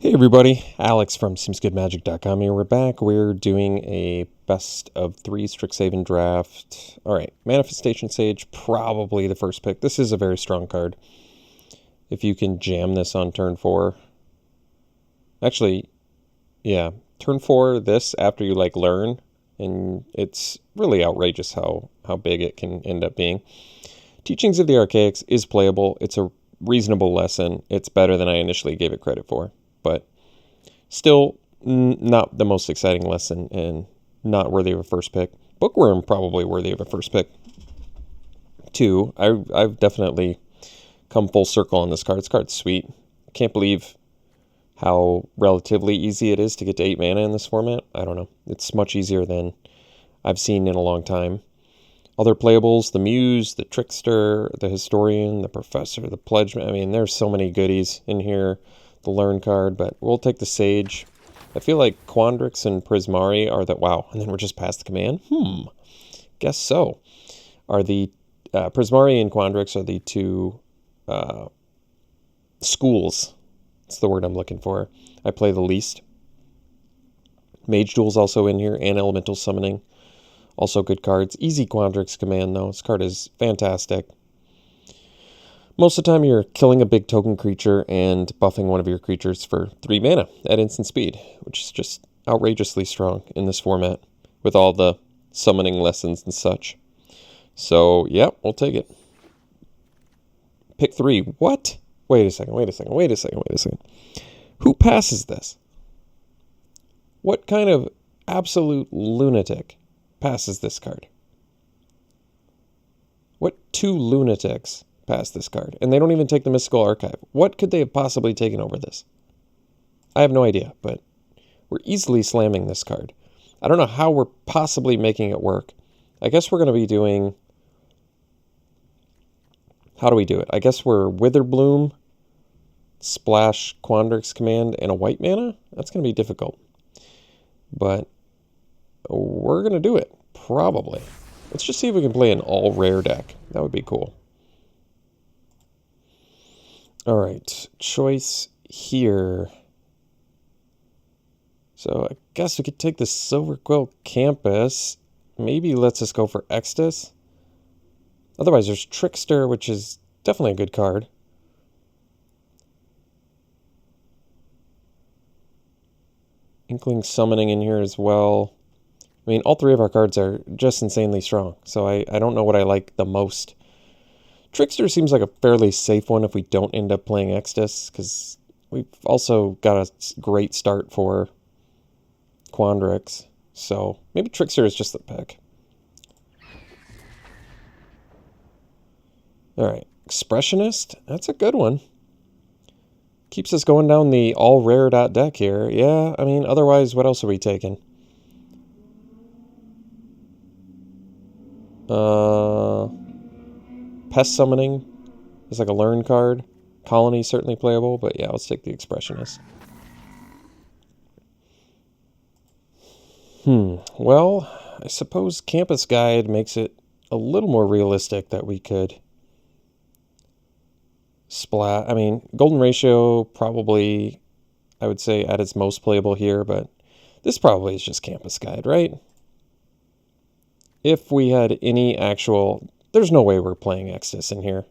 Hey everybody, Alex from SeemsGoodMagic.com here. We're back. We're doing a best of 3 Strixhaven draft. Alright, Manifestation Sage, probably the first pick. This is a very strong card. If you can jam this on turn 4. Actually, yeah, turn 4, this after you learn, and it's really outrageous how big it can end up being. Teachings of the Archaics is playable. It's a reasonable lesson. It's better than I initially gave it credit for. But still not the most exciting lesson and not worthy of a first pick. Bookworm probably worthy of a first pick too. I've definitely come full circle on this card. This card's sweet. I can't believe how relatively easy it is to get to 8 mana in this format. I don't know. It's much easier than I've seen in a long time. Other playables, the Muse, the Trickster, the Historian, the Professor, the Pledge. I mean, there's so many goodies in here. The Learn card, but we'll take the Sage. I feel like Quandrix and Prismari are the... Wow, and then we're just past the command? Guess so. Are the... Prismari and Quandrix are the two schools. That's the word I'm looking for. I play the least. Mage Duel's also in here, and Elemental Summoning. Also good cards. Easy Quandrix command, though. This card is fantastic. Most of the time you're killing a big token creature and buffing one of your creatures for 3 mana at instant speed, which is just outrageously strong in this format with all the summoning lessons and such. So, yeah, we'll take it. Pick 3. What? Wait a second. Who passes this? What kind of absolute lunatic passes this card? What 2 lunatics pass this card? And they don't even take the Mystical Archive. What could they have possibly taken over this? I have no idea, but we're easily slamming this card. I don't know how we're possibly making it work. I guess we're going to be doing... How do we do it? I guess we're Witherbloom, Splash, Quandrix command, and a white mana? That's going to be difficult. But we're going to do it. Probably. Let's just see if we can play an all-rare deck. That would be cool. Alright, choice here. So I guess we could take the Silverquill Campus. Maybe lets us go for Extus. Otherwise there's Trickster, which is definitely a good card. Inkling Summoning in here as well. I mean, all 3 of our cards are just insanely strong. So I don't know what I like the most. Trickster seems like a fairly safe one if we don't end up playing Extus, because we've also got a great start for Quandrix. So maybe Trickster is just the pick. Alright, Expressionist. That's a good one. Keeps us going down the all-rare deck here. Yeah, I mean, otherwise, what else are we taking? Pest Summoning is like a Learn card. Colony certainly playable, but yeah, let's take the Expressionist. Well, I suppose Campus Guide makes it a little more realistic that we could splat. I mean, Golden Ratio probably, I would say, at its most playable here, but this probably is just Campus Guide, right? If we had any actual... There's no way we're playing Extus in here.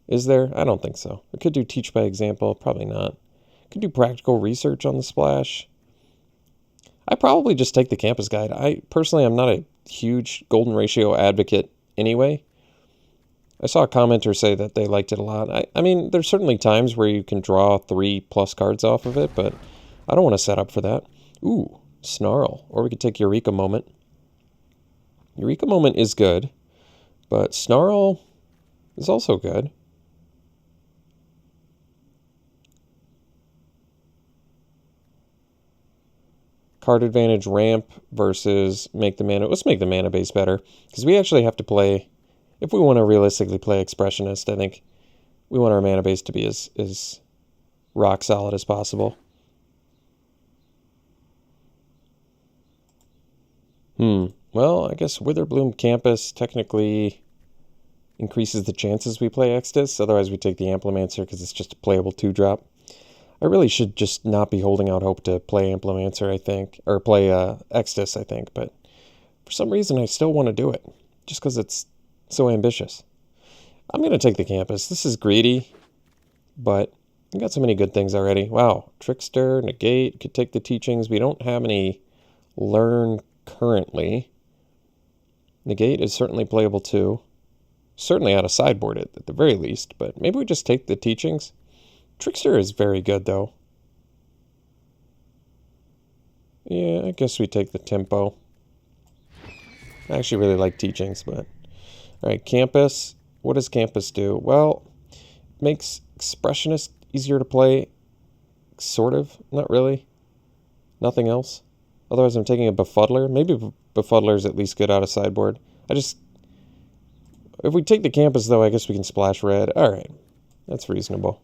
Is there? I don't think so. We could do Teach by Example. Probably not. Could do Practical Research on the splash. I probably just take the Campus Guide. Personally, I'm not a huge Golden Ratio advocate anyway. I saw a commenter say that they liked it a lot. I mean, there's certainly times where you can draw 3+ cards off of it, but I don't want to set up for that. Ooh, Snarl. Or we could take Eureka Moment. Eureka Moment is good, but Snarl is also good. Card advantage ramp versus make the mana... Let's make the mana base better, because we actually have to play... If we want to realistically play Expressionist, I think we want our mana base to be as rock solid as possible. Well, I guess Witherbloom Campus technically increases the chances we play Extus. Otherwise, we take the Amplimancer because it's just a playable 2-drop. I really should just not be holding out hope to play Implementor, I think. Or play Extus, I think. But for some reason, I still want to do it. Just because it's so ambitious. I'm going to take the campus. This is greedy. But we got so many good things already. Wow. Trickster, Negate, could take the teachings. We don't have any learn currently. Negate is certainly playable too. Certainly out of sideboard it at the very least. But maybe we just take the teachings. Trickster is very good, though. Yeah, I guess we take the tempo. I actually really like teachings, but... Alright, Campus. What does Campus do? Well, it makes Expressionist easier to play. Sort of. Not really. Nothing else. Otherwise, I'm taking a Befuddler. Maybe Befuddler is at least good out of sideboard. If we take the Campus, though, I guess we can splash red. Alright. That's reasonable.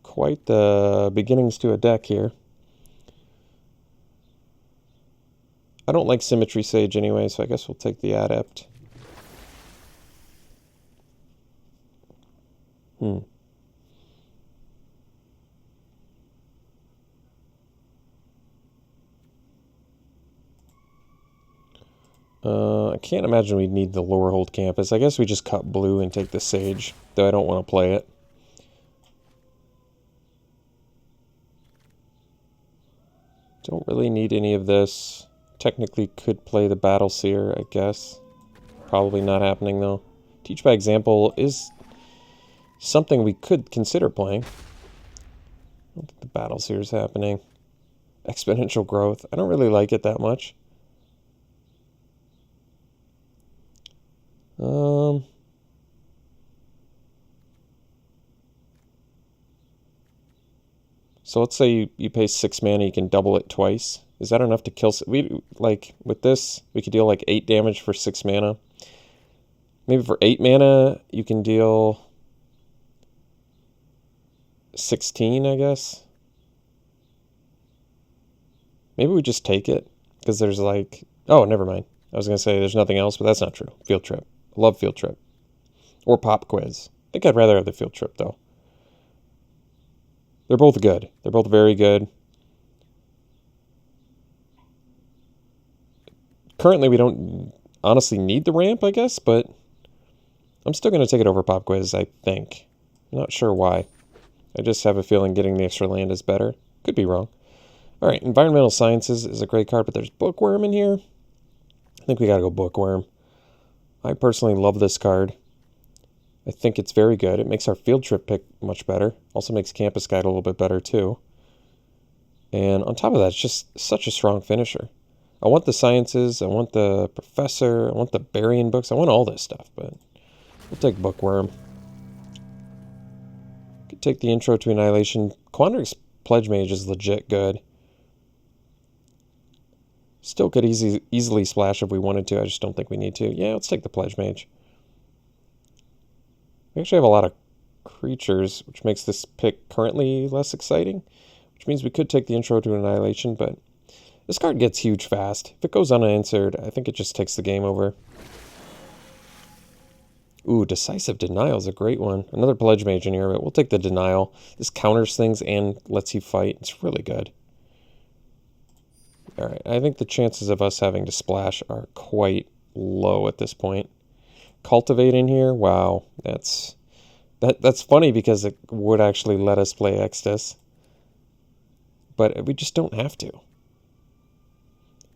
Quite the beginnings to a deck here. I don't like Symmetry Sage anyway, so I guess we'll take the Adept. I can't imagine we'd need the lower hold Campus. I guess we just cut blue and take the Sage, though I don't want to play it. Don't really need any of this. Technically could play the Battle Seer, I guess. Probably not happening, though. Teach by Example is something we could consider playing. I don't think the Battle Seer is happening. Exponential Growth. I don't really like it that much. So let's say you pay 6 mana, you can double it twice. Is that enough to kill? With this, we could deal like 8 damage for 6 mana. Maybe for 8 mana, you can deal 16, I guess. Maybe we just take it, because there's like... Oh, never mind. I was going to say there's nothing else, but that's not true. Field Trip. I love Field Trip. Or Pop Quiz. I think I'd rather have the Field Trip, though. They're both good. They're both very good. Currently, we don't honestly need the ramp, I guess, but I'm still going to take it over Pop Quiz, I think. I'm not sure why. I just have a feeling getting the extra land is better. Could be wrong. All right, Environmental Sciences is a great card, but there's Bookworm in here. I think we got to go Bookworm. I personally love this card. I think it's very good. It makes our Field Trip pick much better. Also makes Campus Guide a little bit better, too. And on top of that, it's just such a strong finisher. I want the Sciences. I want the Professor. I want the Burying Books. I want all this stuff, but we'll take Bookworm. Could take the Intro to Annihilation. Quandrix Pledge Mage is legit good. Still could easily splash if we wanted to. I just don't think we need to. Yeah, let's take the Pledge Mage. We actually have a lot of creatures, which makes this pick currently less exciting. Which means we could take the Intro to Annihilation, but this card gets huge fast. If it goes unanswered, I think it just takes the game over. Ooh, Decisive Denial is a great one. Another Pledge Mage in here, but we'll take the Denial. This counters things and lets you fight. It's really good. Alright, I think the chances of us having to splash are quite low at this point. Cultivate in here, wow, that's funny because it would actually let us play Extus, but we just don't have to.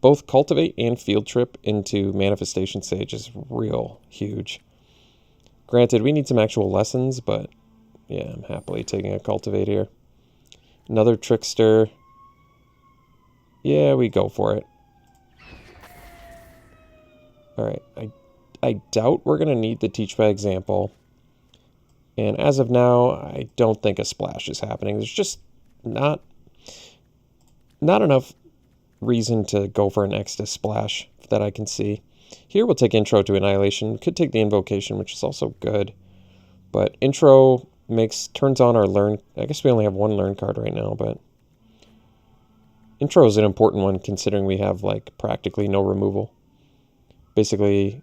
Both Cultivate and Field Trip into Manifestation Sage is real huge. Granted, we need some actual lessons, but yeah, I'm happily taking a Cultivate here. Another Trickster. Yeah, we go for it. Alright, I doubt we're going to need the Teach by Example. And as of now, I don't think a splash is happening. There's just not enough reason to go for an Extus splash that I can see. Here we'll take Intro to Annihilation. Could take the Invocation, which is also good. But Intro turns on our Learn. I guess we only have one Learn card right now, but Intro is an important one considering we have like practically no removal. Basically,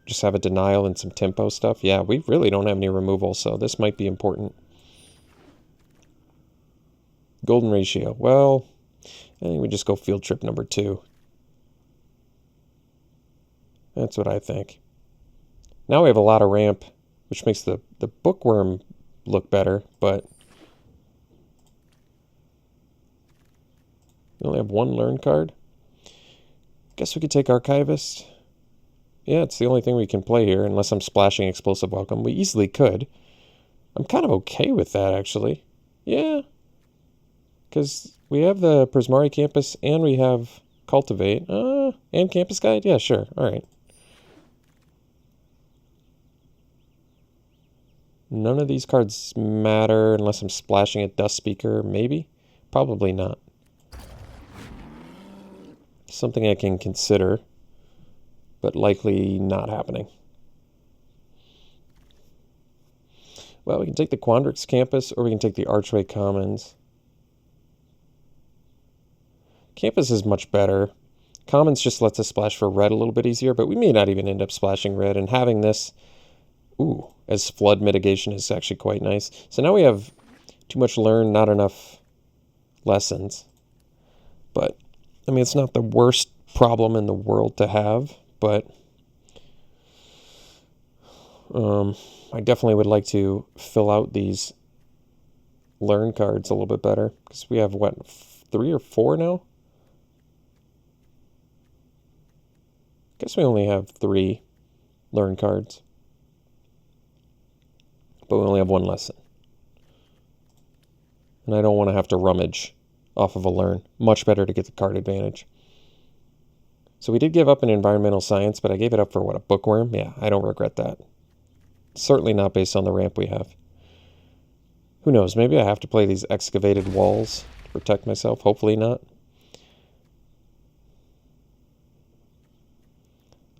just have a Denial and some tempo stuff. Yeah, we really don't have any removal, so this might be important. Golden ratio. Well, I think we just go field trip number 2. That's what I think. Now we have a lot of ramp, which makes the bookworm look better, but we only have 1 learn card. Guess we could take Archivist. Yeah, it's the only thing we can play here, unless I'm splashing Explosive Welcome. We easily could. I'm kind of okay with that, actually. Yeah. Because we have the Prismari Campus, and we have Cultivate. And Campus Guide? Yeah, sure. All right. None of these cards matter unless I'm splashing a Dust Speaker. Maybe? Probably not. Something I can consider, but likely not happening. Well, we can take the Quandrix Campus, or we can take the Archway Commons. Campus is much better. Commons just lets us splash for red a little bit easier, but we may not even end up splashing red, and having this, as flood mitigation is actually quite nice. So now we have too much learn, not enough lessons. But, I mean, it's not the worst problem in the world to have, but I definitely would like to fill out these learn cards a little bit better, because we have, what, 3 or 4 now? I guess we only have 3 learn cards, but we only have 1 lesson. And I don't want to have to rummage off of a learn. Much better to get the card advantage. So we did give up an environmental science, but I gave it up for, what, a bookworm? Yeah, I don't regret that. Certainly not based on the ramp we have. Who knows? Maybe I have to play these excavated walls to protect myself. Hopefully not.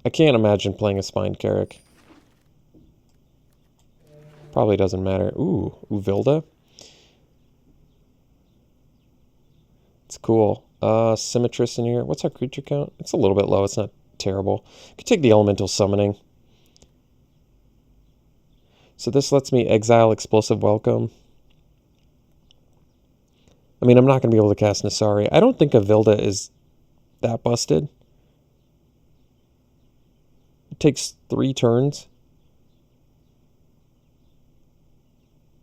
I can't imagine playing a Spine Carrick. Probably doesn't matter. Ooh, Uvilda. It's cool. Symmetrist in here. What's our creature count? It's a little bit low. It's not terrible. Could take the Elemental Summoning. So this lets me exile Explosive Welcome. I mean, I'm not going to be able to cast Nasari. I don't think Avilda is that busted. It takes 3 turns.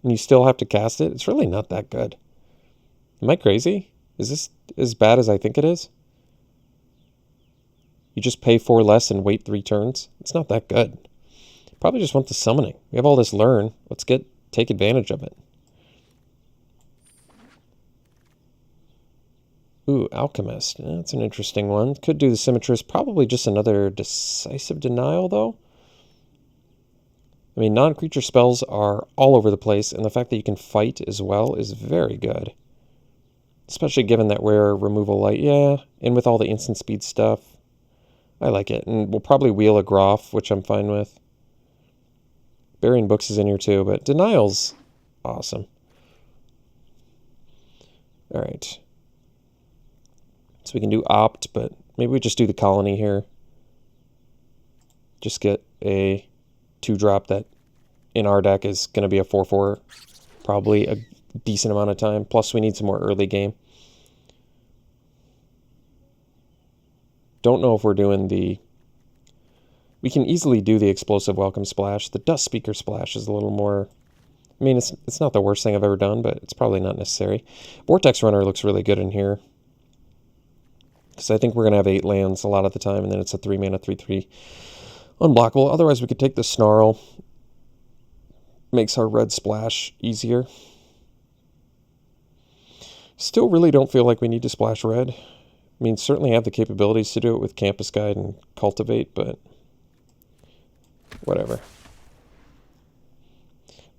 And you still have to cast it? It's really not that good. Am I crazy? Is this as bad as I think it is? You just pay 4 less and wait 3 turns? It's not that good. Probably just want the summoning. We have all this learn. Let's take advantage of it. Ooh, Alchemist. That's an interesting one. Could do the Symmetrist. Probably just another Decisive Denial, though. I mean, non-creature spells are all over the place, and the fact that you can fight as well is very good. Especially given that rare removal light. Yeah, and with all the instant speed stuff. I like it. And we'll probably wheel a Groff, which I'm fine with. Burying Books is in here too, but Denial's awesome. Alright. So we can do Opt, but maybe we just do the Colony here. Just get a 2-drop that in our deck is going to be a 4/4 probably a decent amount of time. Plus we need some more early game. Don't know if we're doing the... We can easily do the Explosive Welcome Splash. The Dust Speaker Splash is a little more... I mean, it's not the worst thing I've ever done, but it's probably not necessary. Vortex Runner looks really good in here. Because I think we're going to have 8 lands a lot of the time, and then it's a 3-mana 3/3 unblockable. Otherwise, we could take the Snarl. Makes our red splash easier. Still really don't feel like we need to splash red. I mean, certainly have the capabilities to do it with Campus Guide and Cultivate, but whatever.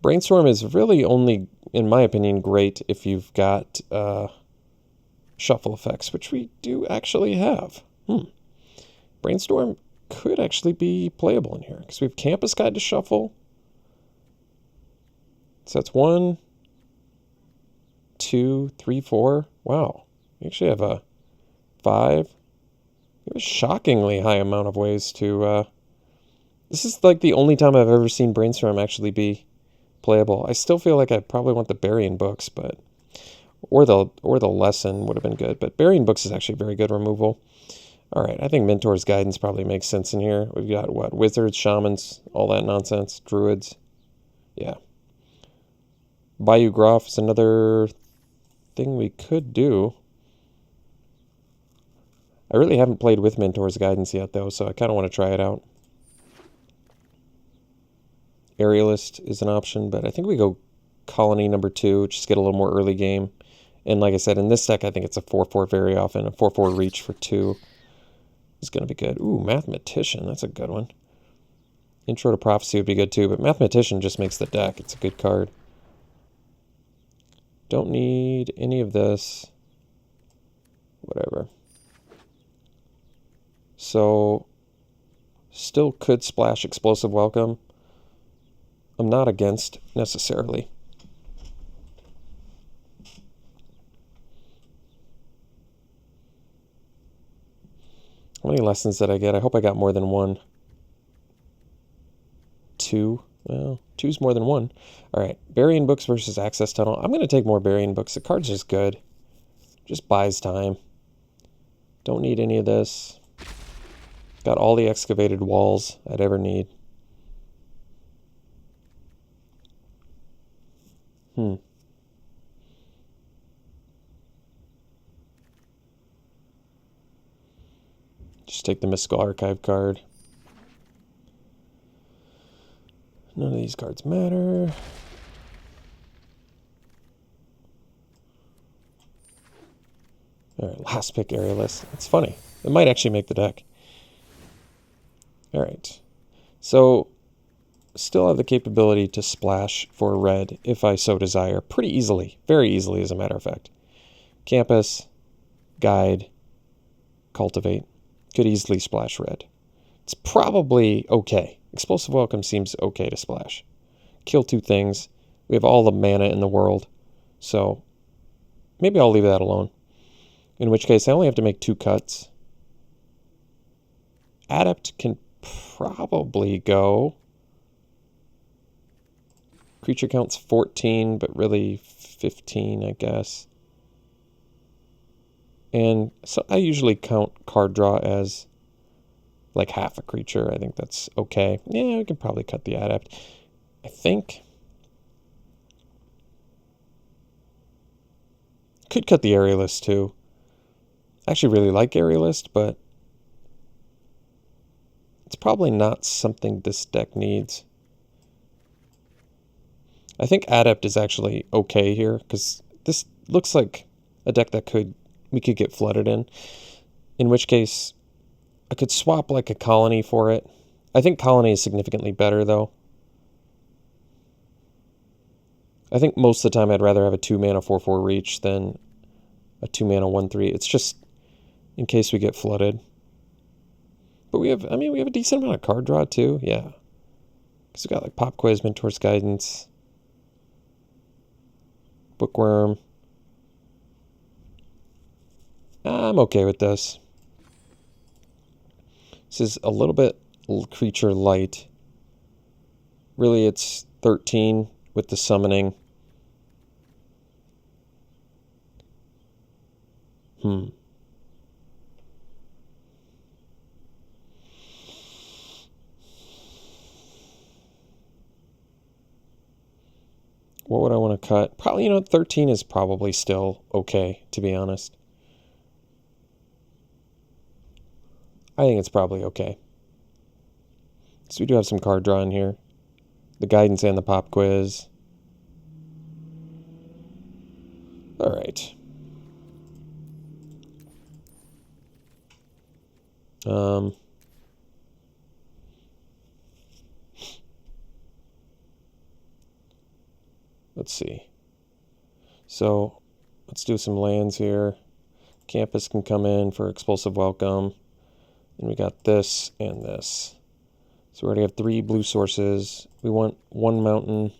Brainstorm is really only, in my opinion, great if you've got shuffle effects, which we do actually have. Brainstorm could actually be playable in here, because we have Campus Guide to shuffle. So that's 1, 2, 3, 4. Wow. We actually have a 5. We have a shockingly high amount of ways to... This is like the only time I've ever seen Brainstorm actually be playable. I still feel like I probably want the Burying Books, but or the lesson would have been good, but Burying Books is actually very good removal. All right, I think Mentor's Guidance probably makes sense in here. We've got, what, Wizards, Shamans, all that nonsense, Druids. Yeah. Bayou Groff is another thing we could do. I really haven't played with Mentor's Guidance yet, though, so I kind of want to try it out. Aerialist is an option, but I think we go Colony number 2, just get a little more early game. And like I said, in this deck, I think it's a 4-4 very often. A 4-4 reach for 2 is going to be good. Ooh, Mathematician, that's a good one. Intro to Prophecy would be good too, but Mathematician just makes the deck. It's a good card. Don't need any of this. Whatever. So, still could splash Explosive Welcome. I'm not against necessarily. How many lessons did I get? I hope I got more than 1. 2. Well, 2's more than 1. All right, Burying Books versus Access Tunnel. I'm going to take more Burying Books. The card's just good. Just buys time. Don't need any of this. Got all the excavated walls I'd ever need. Just take the Mystical Archive card. None of these cards matter. Alright, last pick Aerialist. It's funny. It might actually make the deck. Alright. So, still have the capability to splash for red if I so desire. Pretty easily. Very easily, as a matter of fact. Campus, Guide, Cultivate. Could easily splash red. It's probably okay. Explosive Welcome seems okay to splash. Kill 2 things. We have all the mana in the world. So, maybe I'll leave that alone. In which case, I only have to make 2 cuts. Adept can probably go. Creature count's 14, but really 15, I guess. And so I usually count card draw as like half a creature. I think that's okay. Yeah, we can probably cut the Adept. I think. Could cut the Aerialist too. I actually really like Aerialist, but it's probably not something this deck needs. I think Adept is actually okay here, because this looks like a deck that we could get flooded in which case I could swap like a Colony for it. I think Colony is significantly better, though. I think most of the time I'd rather have a 2-mana 4-4 reach than a 2-mana 1-3. It's just in case we get flooded. But we have a decent amount of card draw too. Yeah. Because we got like Pop Quiz, Mentor's Guidance, Bookworm. I'm okay with this. This is a little bit creature light. Really, it's 13 with the summoning. What would I want to cut? Probably, 13 is probably still okay, to be honest. I think it's probably okay. So we do have some card draw in here. The Guidance and the Pop Quiz. All right. Let's see. So let's do some lands here. Campus can come in for Explosive Welcome. And we got this and this. So we already have 3 blue sources. We want 1 mountain,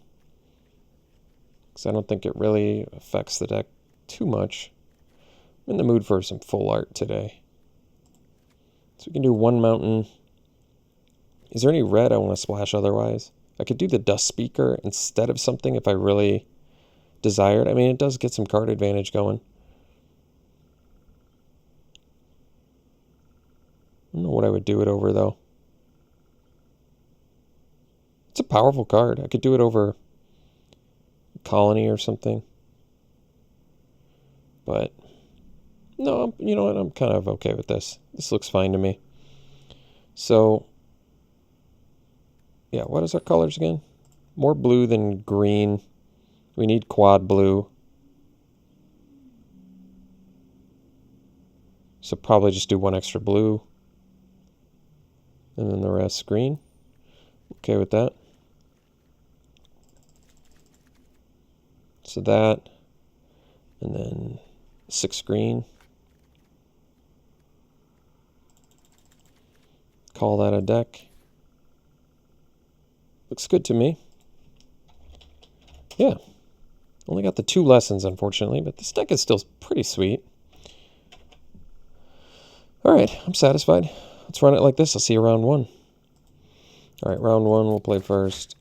because I don't think it really affects the deck too much. I'm in the mood for some full art today. So we can do 1 mountain. Is there any red I want to splash otherwise? I could do the Dust Speaker instead of something if I really desired. I mean, it does get some card advantage going. I don't know what I would do it over, though. It's a powerful card. I could do it over Colony or something. But, no, you know what? I'm kind of okay with this. This looks fine to me. So, yeah, what is our colors again? More blue than green. We need quad blue. So probably just do one extra blue. And then the rest green. Okay with that. So that. And then 6 green. Call that a deck. Looks good to me. Yeah. Only got the 2 lessons, unfortunately, but this deck is still pretty sweet. Alright, I'm satisfied. Let's run it like this. I'll see you round 1. Alright, round 1 we'll play first.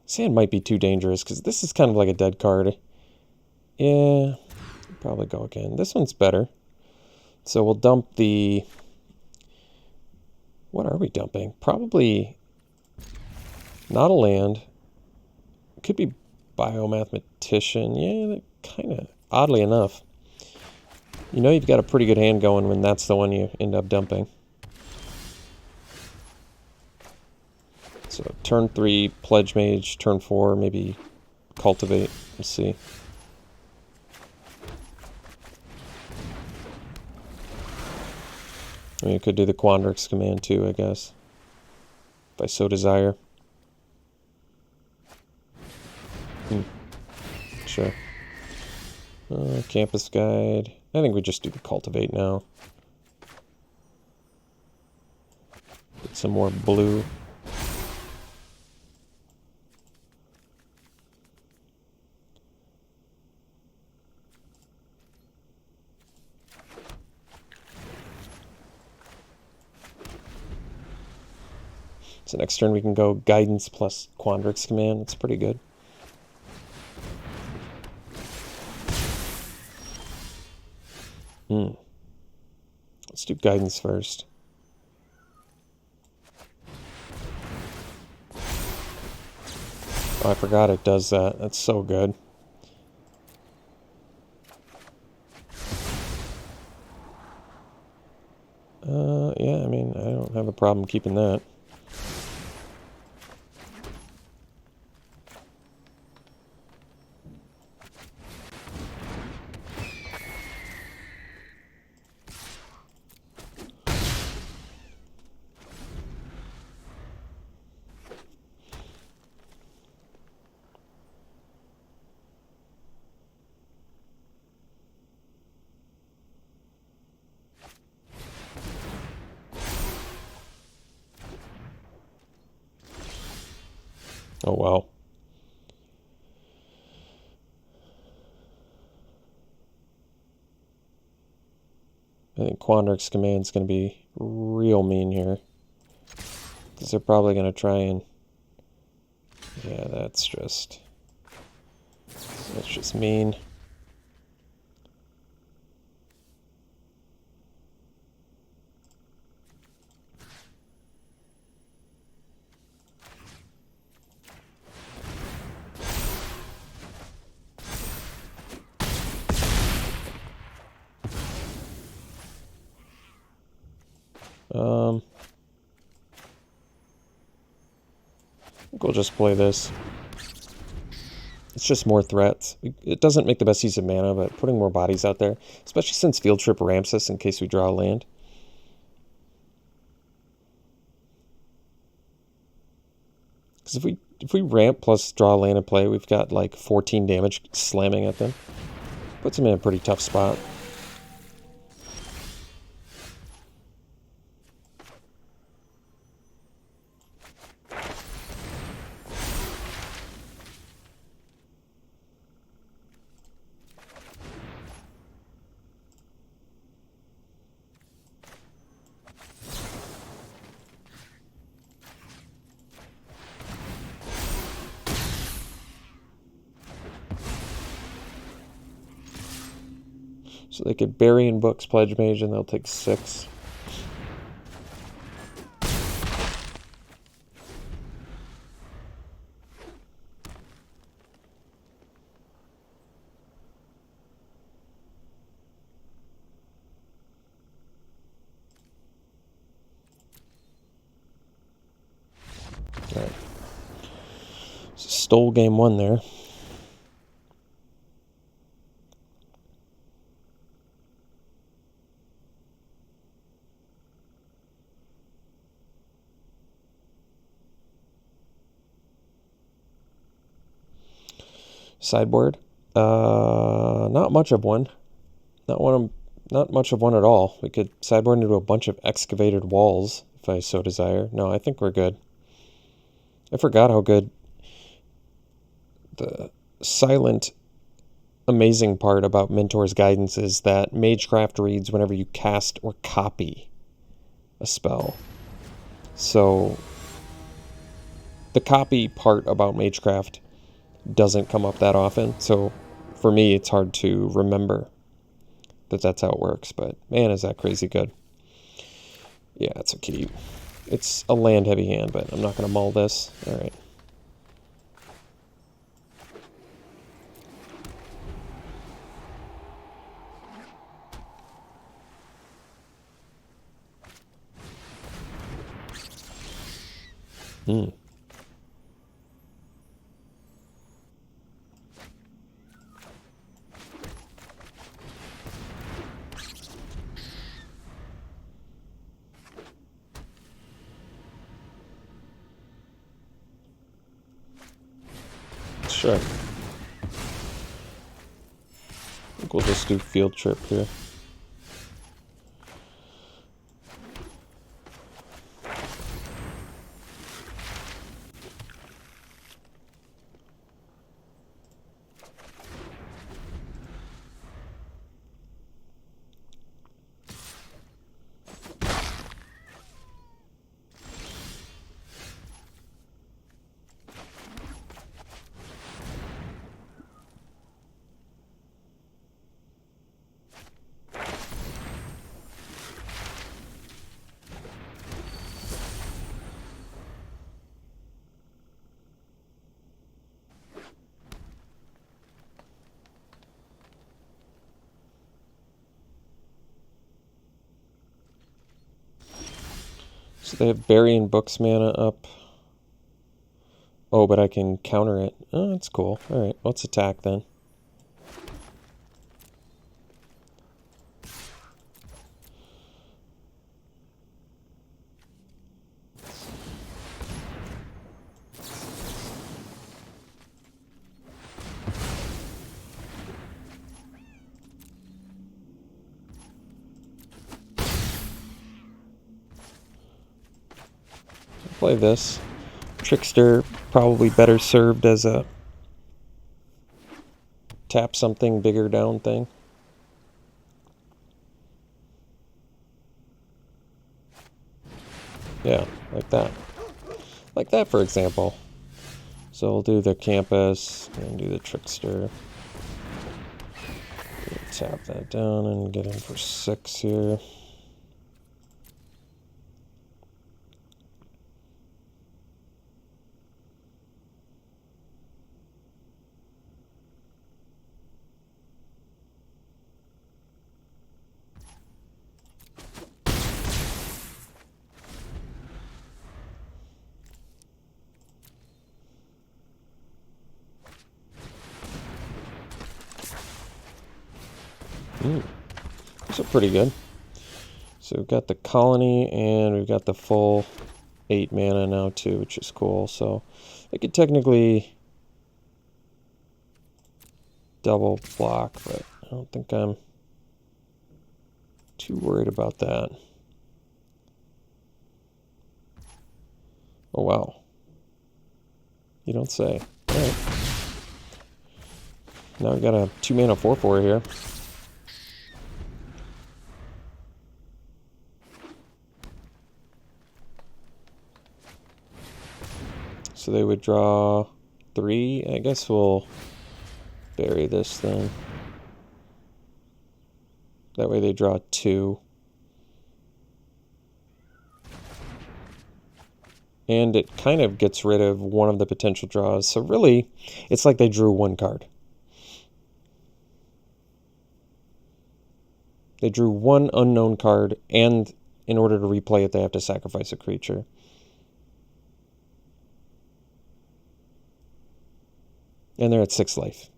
Sand might be too dangerous, because this is kind of like a dead card. Yeah, probably go again. This one's better. So we'll dump the... What are we dumping? Probably not a land. Could be Biomathematician. Yeah, kind of, oddly enough. You know you've got a pretty good hand going when that's the one you end up dumping. So turn 3, Pledge Mage. Turn 4, maybe Cultivate. Let's see. I mean, you could do the Quandrix command too, I guess, if I so desire. Sure. Campus Guide. I think we just do the Cultivate now. Get some more blue. So next turn we can go Guidance plus Quandrix command. That's pretty good. Let's do Guidance first. Oh, I forgot it does that. That's so good. Yeah, I mean, I don't have a problem keeping that. Oh, wow. I think Quandrix command's going to be real mean here. Because they're probably going to try and... Yeah, that's just mean. I think we'll just play this. It's just more threats. It doesn't make the best use of mana, but putting more bodies out there, especially since Field Trip ramps us in case we draw a land. Because if we ramp plus draw a land and play, we've got like 14 damage slamming at them. Puts them in a pretty tough spot. So they could bury in books, Pledge Mage, and they'll take 6. All right. So stole game 1 there. Sideboard, not much of one. Not much of one at all. We could sideboard into a bunch of excavated walls if I so desire. No, I think we're good. I forgot how good the silent, amazing part about Mentor's Guidance is that Magecraft reads whenever you cast or copy a spell. So the copy part about Magecraft doesn't come up that often, so for me it's hard to remember that that's how it works, but man, is that crazy good. Yeah, it's a keep. It's a land heavy hand, but I'm not going to mull this. All right. Sure. I think we'll just do field trip here. So they have Burying Books mana up. Oh, but I can counter it. Oh, that's cool. All right, let's attack then. Play this. Trickster probably better served as a tap something bigger down thing. Yeah, like that. Like that, for example. So we'll do the Campus and do the Trickster. We'll tap that down and get in for 6 here. Those are pretty good. So we've got the Colony and we've got the full 8 mana now too, which is cool. So I could technically double block, but I don't think I'm too worried about that. Oh wow. You don't say. Alright. Now we got a 2 mana 4/4 here. So they would draw 3. I guess we'll bury this then. That way they draw 2. And it kind of gets rid of one of the potential draws. So really, it's like they drew 1 card. They drew 1 unknown card, and in order to replay it, they have to sacrifice a creature. And they're at 6 life.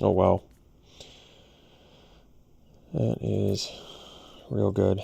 Oh, wow. That is real good.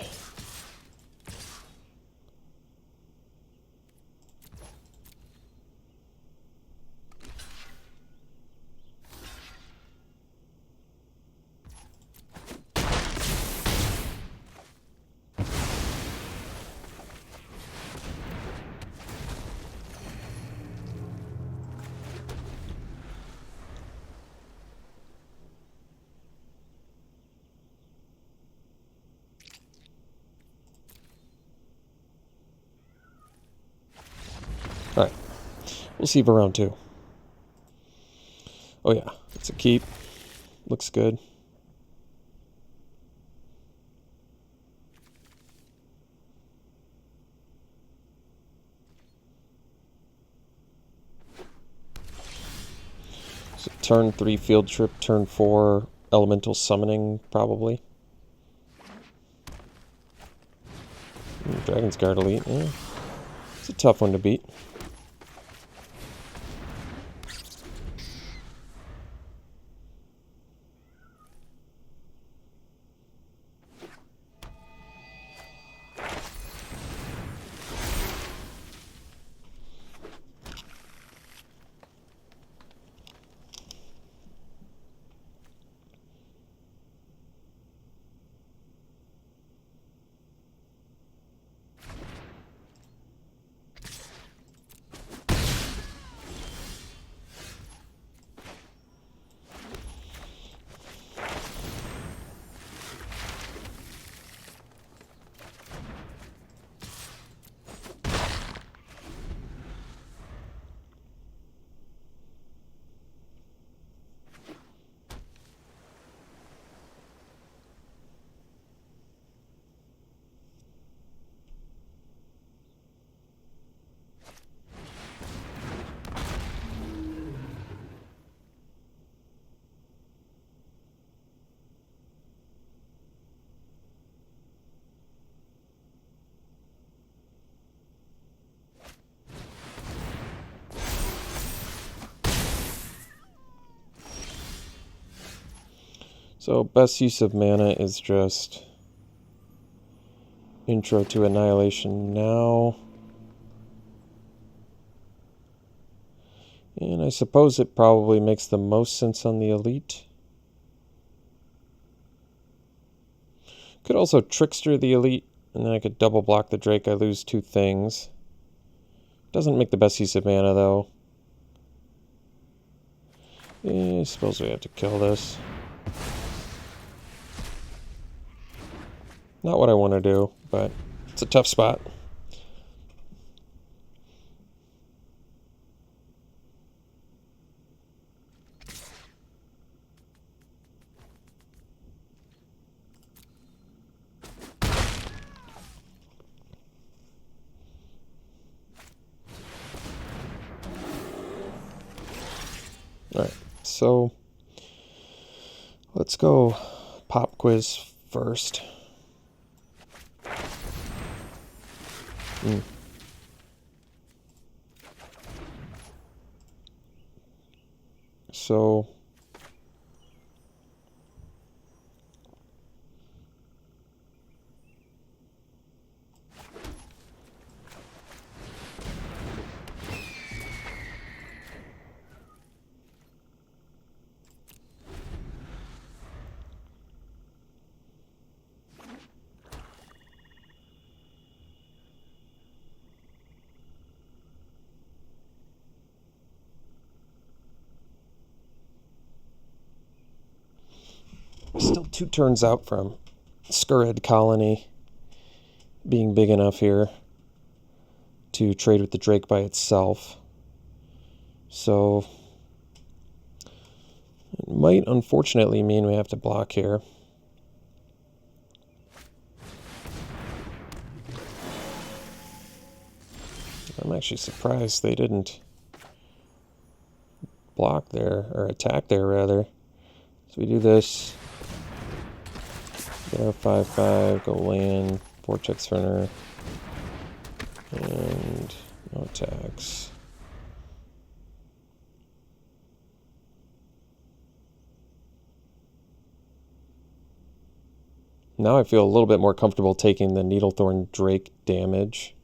Alright. We'll see for round 2. Oh yeah, it's a keep. Looks good. So turn 3 field trip, turn 4 elemental summoning, probably. Dragon's Guard Elite, yeah. It's a tough one to beat. So best use of mana is just Intro to Annihilation now. And I suppose it probably makes the most sense on the Elite. Could also Trickster the Elite, and then I could double block the Drake. I lose 2 things. Doesn't make the best use of mana, though. I suppose we have to kill this. Not what I want to do, but it's a tough spot. Alright, so let's go pop quiz first. So Still 2 turns out from Scurrid Colony being big enough here to trade with the Drake by itself. So it might unfortunately mean we have to block here. I'm actually surprised they didn't block there, or attack there rather. So we do this, get our 5/5, go land, Vortex Runner, and no attacks. Now I feel a little bit more comfortable taking the Needlethorn Drake damage.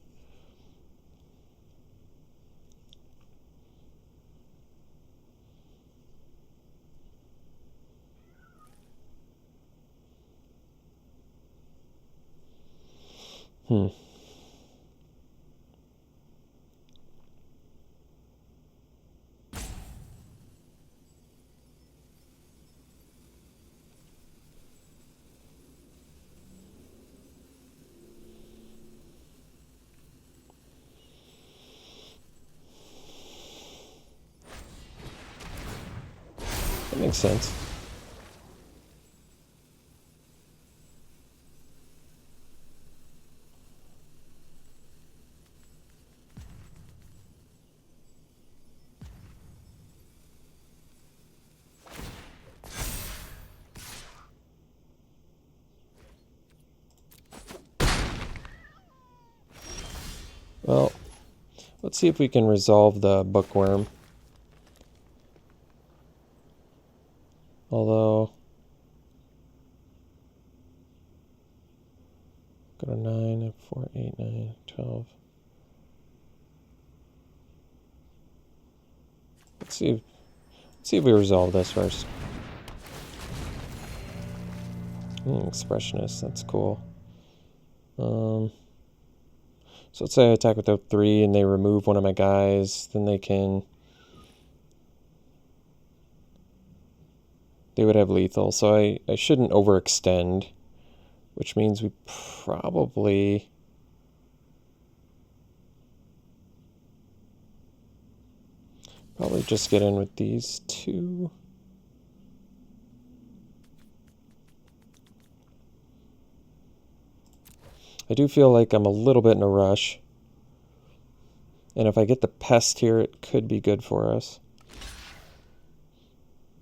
That makes sense. Well, let's see if we can resolve the Bookworm. Although, go to 9, 4, 8, 9, 12. Let's see if we resolve this first. Expressionist, that's cool. So let's say I attack with 3 and they remove one of my guys, then they would have lethal, so I shouldn't overextend, which means we probably just get in with these 2. I do feel like I'm a little bit in a rush, and if I get the pest here, it could be good for us.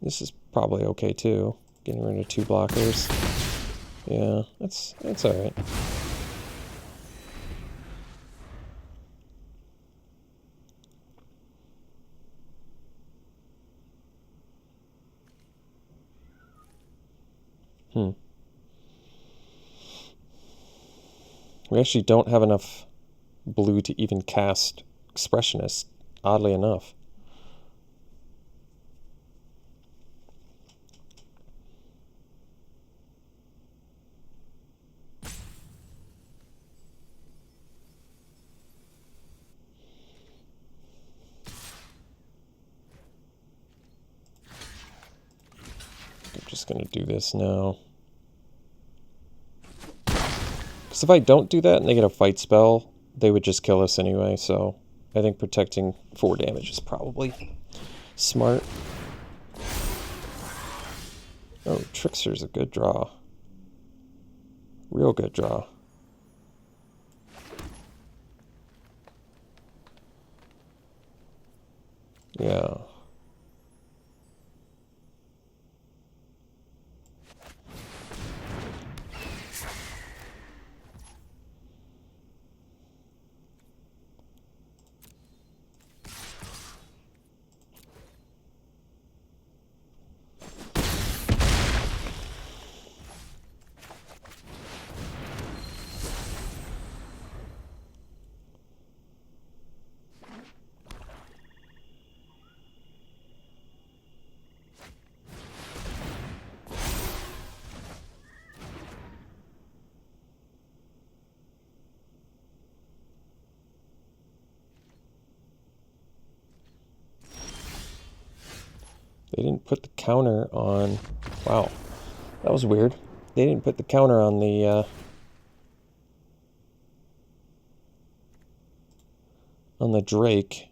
This is probably okay too, getting rid of 2 blockers. Yeah, that's all right. We actually don't have enough blue to even cast Expressionist, oddly enough. I'm just going to do this now. Because if I don't do that and they get a fight spell, they would just kill us anyway, so I think protecting 4 damage is probably smart. Oh, Trickster's a good draw. Real good draw. Yeah. They didn't put the counter on. Wow. That was weird. They didn't put the counter on the Drake.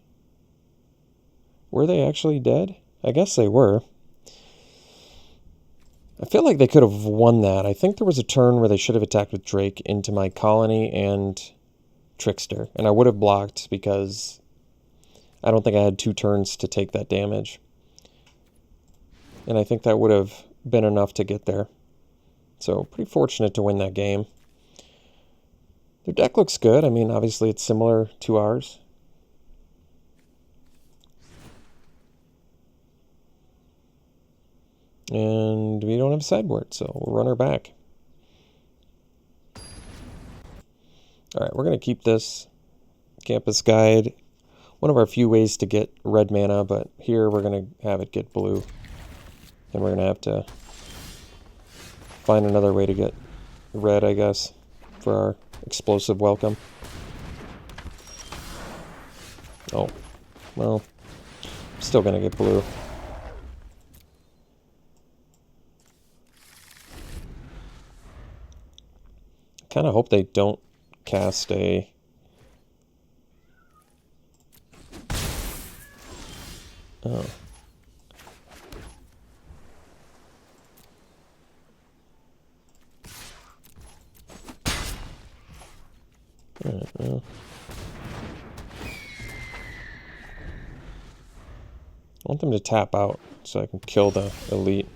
Were they actually dead? I guess they were. I feel like they could have won that. I think there was a turn where they should have attacked with Drake into my colony and Trickster. And I would have blocked because I don't think I had 2 turns to take that damage. And I think that would have been enough to get there. So pretty fortunate to win that game. Their deck looks good. I mean, obviously it's similar to ours. And we don't have a sideboard, so we'll run her back. Alright, we're going to keep this Campus Guide. One of our few ways to get red mana, but here we're going to have it get blue. And we're going to have to find another way to get red, I guess, for our explosive welcome. Oh, well, I'm still going to get blue. Kind of hope they don't cast a... Oh. Well. I want them to tap out so I can kill the elite.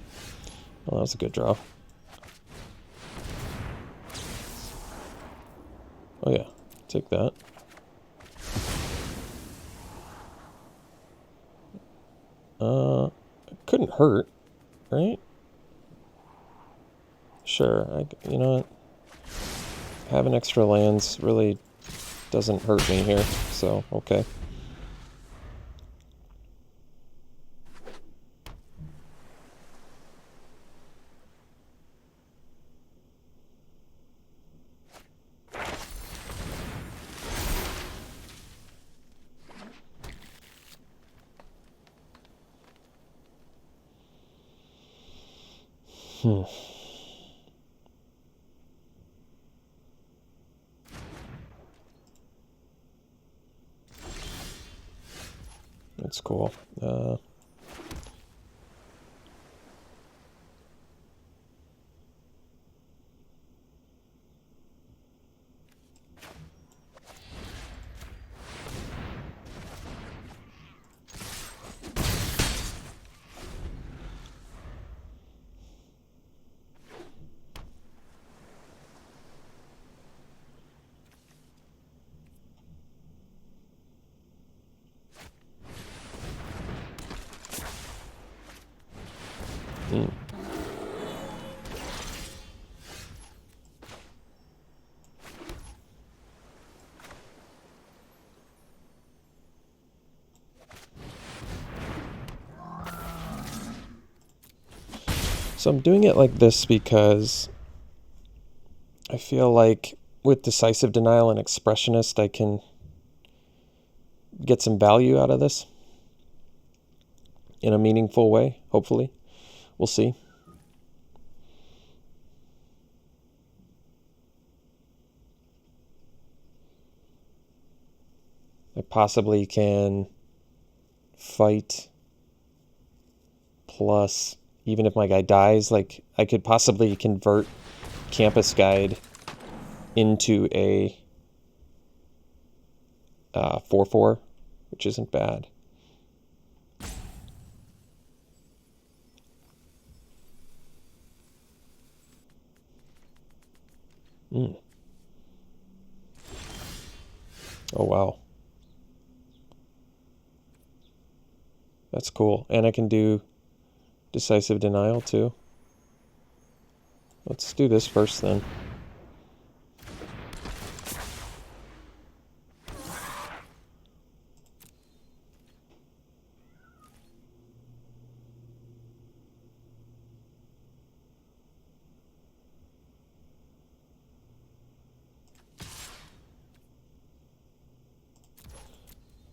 Well, that was a good draw. Oh yeah, take that. It couldn't hurt, right? Sure, you know what? Having extra lands really doesn't hurt me here, so okay. That's cool. So I'm doing it like this because I feel like with Decisive Denial and Expressionist, I can get some value out of this in a meaningful way, hopefully. We'll see. I possibly can fight plus, even if my guy dies, like I could possibly convert Campus Guide into a 4/4, which isn't bad. Oh wow. That's cool. And I can do Decisive Denial too. Let's do this first then.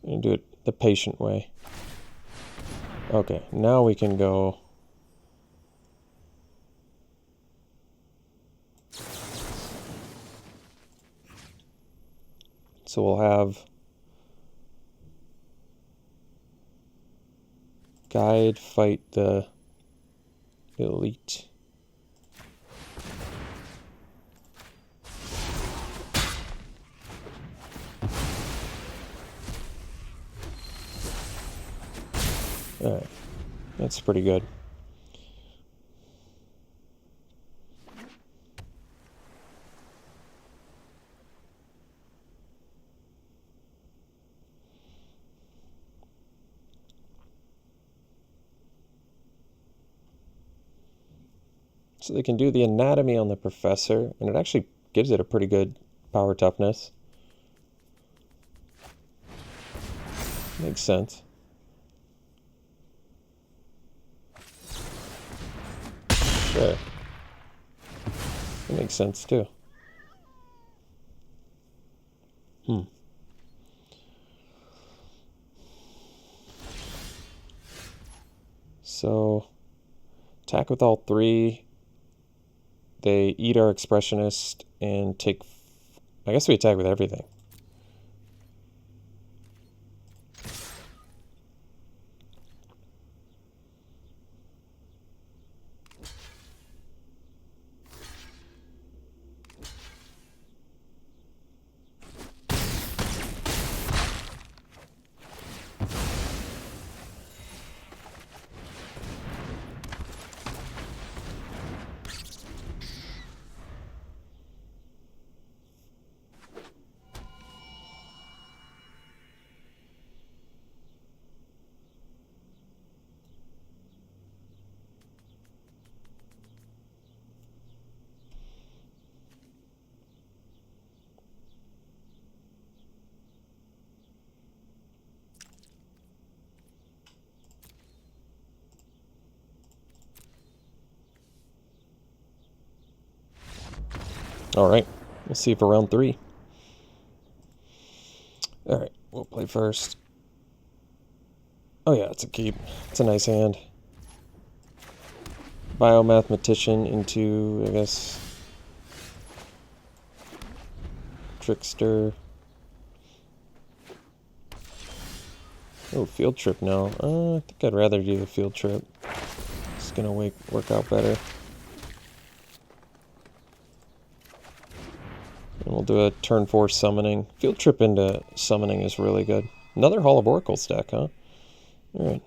And do it the patient way. Okay, now we can go So we'll have guide, fight the elite. Alright, that's pretty good. So they can do the anatomy on the professor, and it actually gives it a pretty good power toughness. Makes sense. Sure. That makes sense too. So, attack with all three. They eat our expressionist and take... I guess we attack with everything. Alright, we'll see for round 3. Alright, we'll play first. Oh yeah, it's a keep. It's a nice hand. Biomathematician into, I guess, Trickster. Oh, field trip now. I think I'd rather do the field trip. It's gonna work out better. And we'll do a turn 4 summoning. Field trip into summoning is really good. Another Hall of Oracles deck, huh? Alright.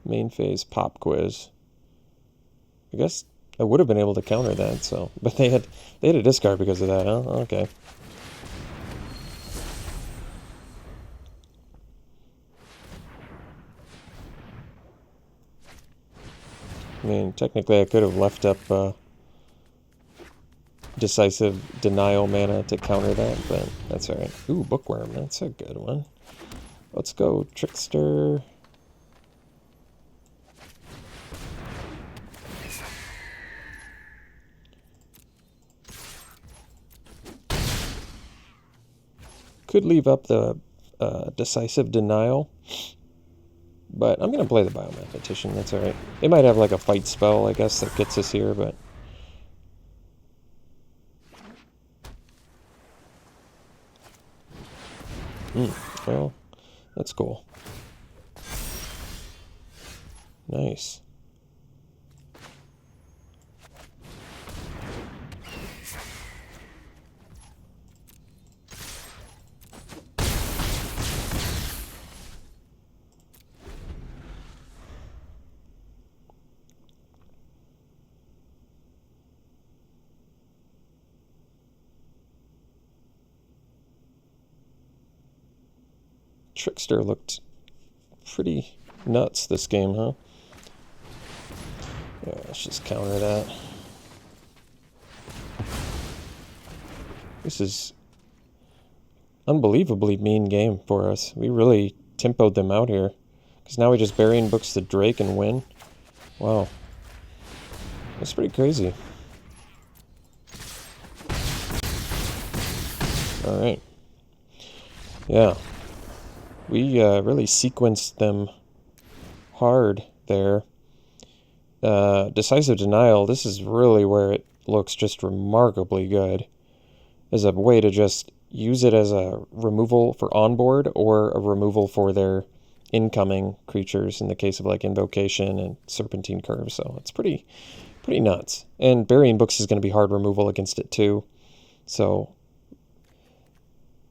Main phase pop quiz. I guess I would have been able to counter that, so but they had a discard because of that, huh? Okay. I mean, technically I could have left up decisive denial mana to counter that, but that's alright. Ooh, Bookworm, that's a good one. Let's go Trickster. Could leave up the decisive denial, but I'm going to play the Biomathematician, that's alright. They might have like a fight spell, I guess, that gets us here, but... well, that's cool. Nice. Trickster looked pretty nuts this game, huh? Yeah, let's just counter that. This is unbelievably mean game for us. We really tempoed them out here. Because now we just burying books the Drake and win. Wow. That's pretty crazy. Alright. Yeah. We really sequenced them hard there. Decisive Denial, this is really where it looks just remarkably good as a way to just use it as a removal for onboard or a removal for their incoming creatures in the case of like Invocation and Serpentine Curve. So it's pretty nuts. And Burying Books is going to be hard removal against it too. So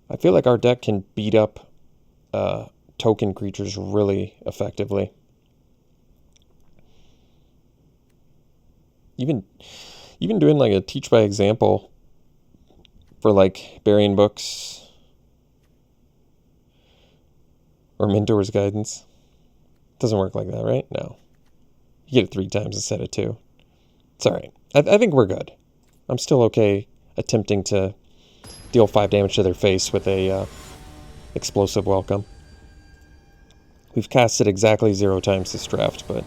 I feel like our deck can beat up token creatures really effectively. Even doing like a teach by example for like Burying Books or Mentor's Guidance. Doesn't work like that, right? No. You get it 3 times instead of 2. It's alright. I think we're good. I'm still okay attempting to deal 5 damage to their face with a explosive welcome. We've cast it exactly 0 times this draft, but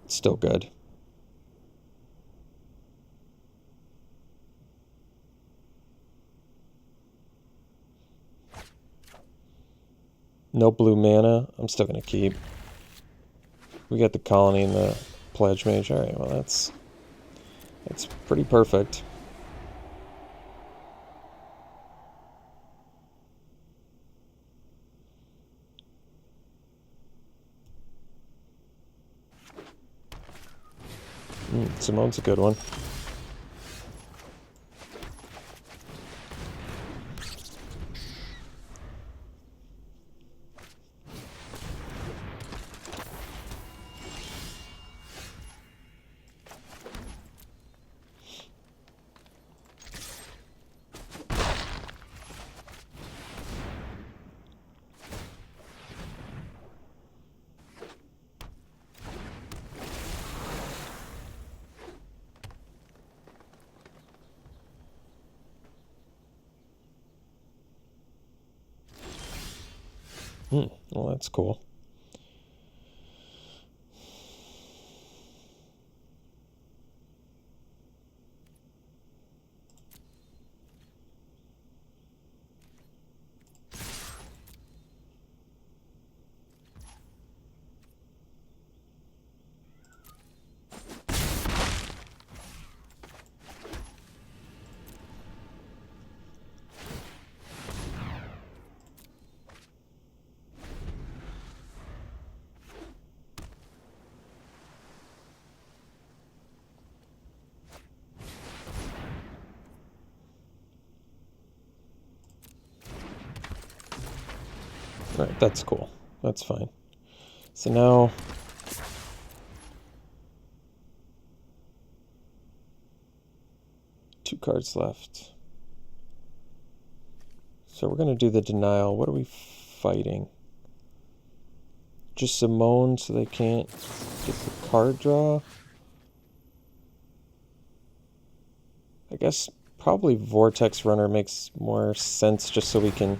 it's still good. No blue mana. I'm still going to keep. We got the Colony and the Pledge Mage. Alright, well that's pretty perfect. Simone's a good one. Well, that's cool. Alright, that's cool. That's fine. So now two cards left. So we're going to do the denial. What are we fighting? Just Simone so they can't get the card draw? I guess probably Vortex Runner makes more sense just so we can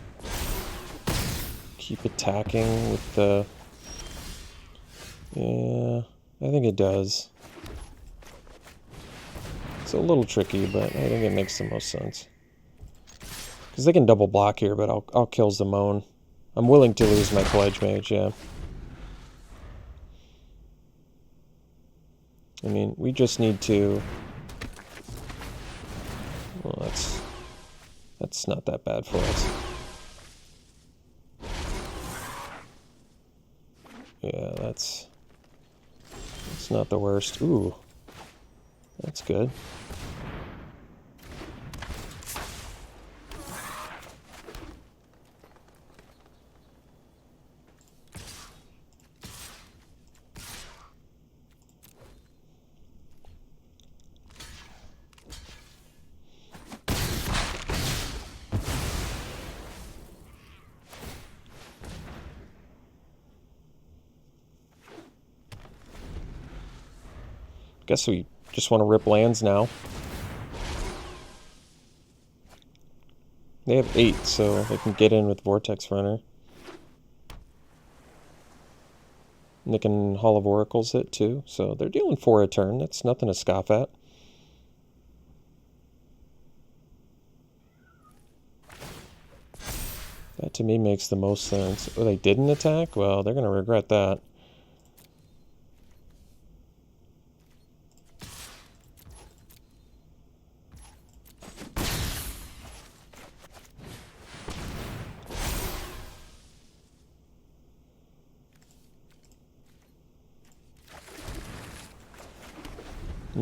keep attacking with the... Yeah, I think it does. It's a little tricky, but I think it makes the most sense. Because they can double block here, but I'll kill Simone. I'm willing to lose my Pledge Mage, yeah. I mean, we just need to... Well, that's not that bad for us. Yeah, that's not the worst. Ooh, that's good. Guess we just want to rip lands now. They have 8, so they can get in with Vortex Runner. And they can Hall of Oracles it too, so they're dealing 4 a turn. That's nothing to scoff at. That to me makes the most sense. Oh, they didn't attack? Well, they're going to regret that.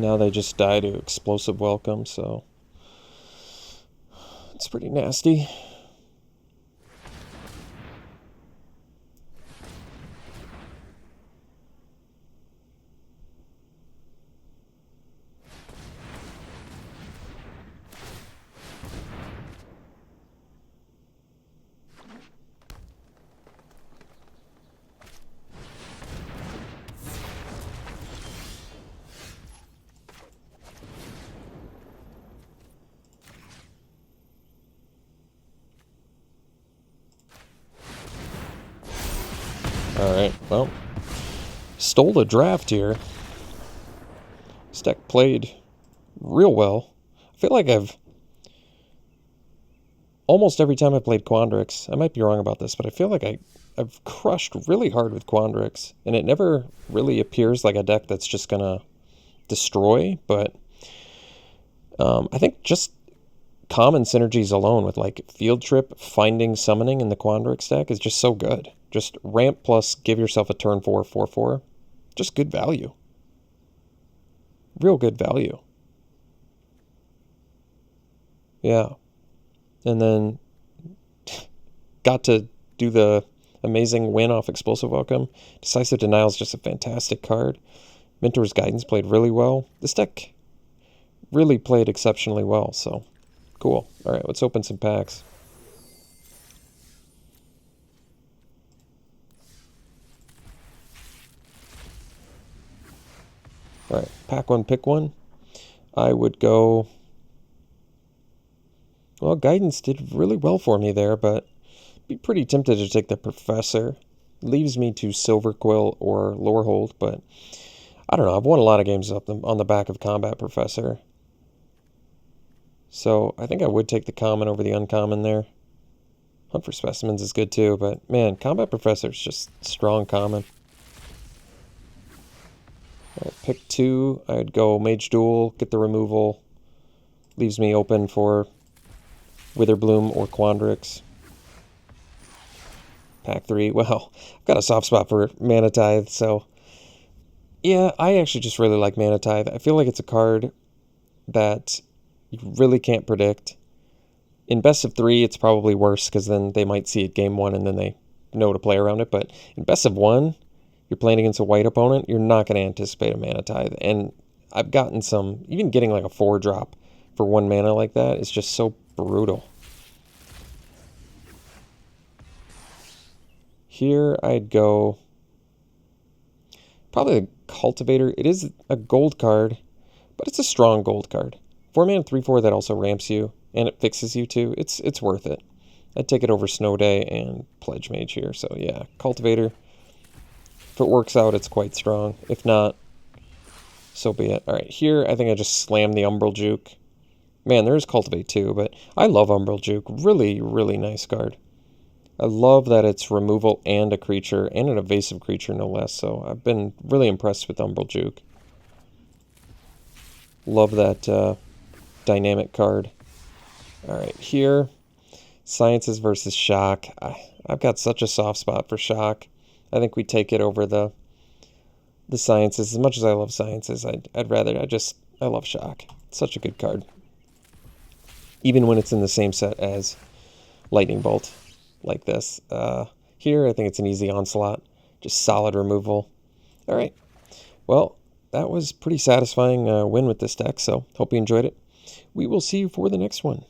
Now they just die to Explosive Welcome, so it's pretty nasty. Alright, well, stole the draft here. This deck played real well. I feel like almost every time I played Quandrix, I might be wrong about this, but I feel like I've crushed really hard with Quandrix, and it never really appears like a deck that's just gonna destroy, but I think just common synergies alone with like Field Trip, Finding, Summoning in the Quandrix deck is just so good. Just ramp plus give yourself a turn 4, 4/4. Just good value. Real good value. Yeah. And then got to do the amazing win off Explosive Welcome. Decisive Denial is just a fantastic card. Mentor's Guidance played really well. This deck really played exceptionally well, so cool. All right, let's open some packs. All right, pack one, pick one. I would go... Well, Guidance did really well for me there, but be pretty tempted to take the Professor. Leaves me to Silver Quill or Lorehold, but I don't know. I've won a lot of games on the back of Combat Professor. So I think I would take the common over the uncommon there. Hunt for Specimens is good too, but man, Combat Professor is just strong common. All right, pick two. I'd go Mage Duel, get the removal. Leaves me open for Witherbloom or Quandrix. Pack three. Well, I've got a soft spot for Mana Tithe, so yeah, I actually just really like Mana Tithe. I feel like it's a card that you really can't predict. In best of three, it's probably worse because then they might see it game one and then they know to play around it. But in best of one, you're playing against a white opponent, you're not going to anticipate a Mana Tithe. And I've gotten some, even getting like a 4-drop for 1 mana like that is just so brutal. Here I'd go probably the Cultivator. It is a gold card, but it's a strong gold card. 4 mana 3/4 that also ramps you and it fixes you too. It's worth it. I'd take it over Snow Day and Pledge Mage here. So yeah, Cultivator. If it works out, it's quite strong. If not, so be it. All right, here I think I just slammed the Umbral Juke. Man, there's Cultivate too, but I love Umbral Juke. Really, really nice card. I love that it's removal and a creature, and an evasive creature no less, so I've been really impressed with Umbral Juke. Love that dynamic card. Alright, here, Sciences versus Shock. I've got such a soft spot for Shock. I think we take it over the Sciences. As much as I love Sciences, I love Shock. It's such a good card. Even when it's in the same set as Lightning Bolt, like this. Here, I think it's an easy Onslaught. Just solid removal. Alright, well, that was pretty satisfying win with this deck, so hope you enjoyed it. We will see you for the next one.